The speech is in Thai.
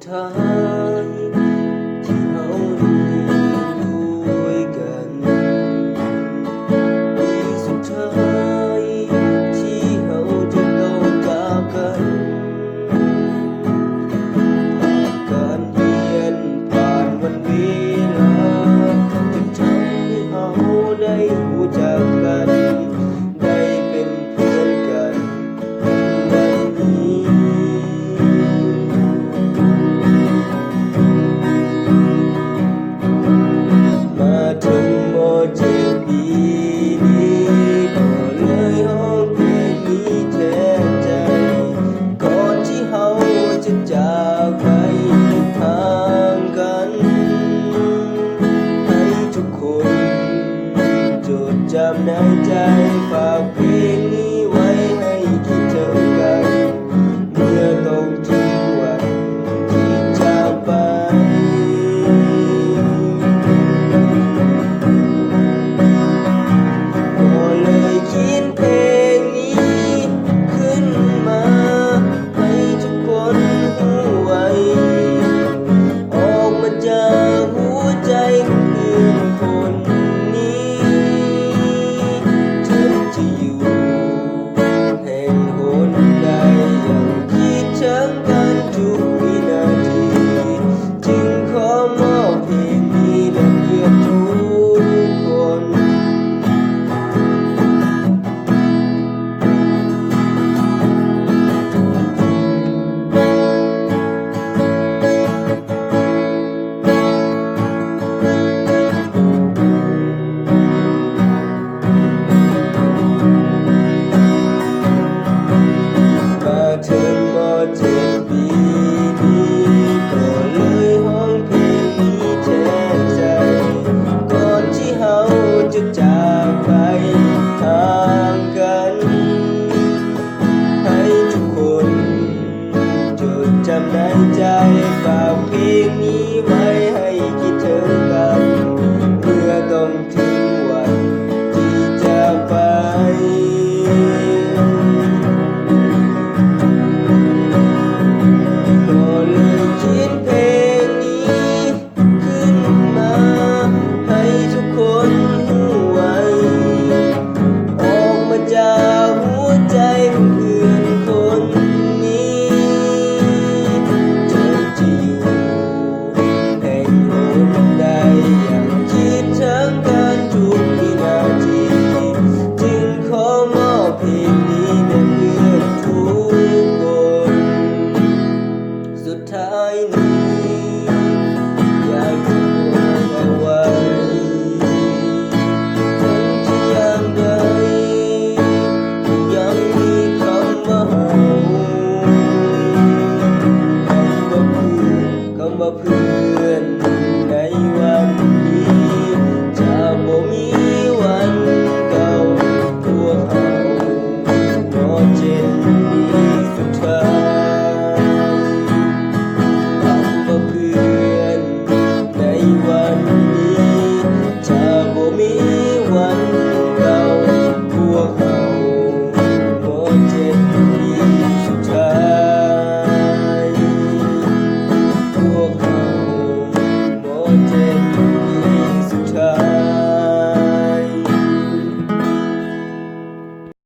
ท้ายที่เราอยู่ด้วยกันปีสุดท้ายที่เราจะต้องจากกันผ่านการเรียนผ่านวันเวลาจนทำให้เราได้รู้จักกันได้เป็นเพื่อนกันวันนี้มาถึงม.7 ปีนี้ก็เลยห้องเพลงนี้แทนใจก่อนที่เราจะจากไปห่างกันให้ทุกคนจดจำในใจฝากเพลงนี้ไว้ให้คิดถึงกันเมื่อต้องถึงวันที่จากไปก็เลยเขียนเพลงนี้ขึ้นมาให้ทุกคนรู้ไว้ออกมาจากหัวใจของเพื่อนคนนี้ถึงจะอยู่แห่งหนใดยังคิดถึงกันทุกวินาทีจึงขอมอบเพลงนี้แด่เพื่อนทุกคนมาถึงม.7 ปีนี้ก็เลยห้องเพลงนี้แทนใจก่อนที่เราจะจากไปห่างกันให้ทุกคนจดจำในใจฝากเพลงนี้ไว้ให้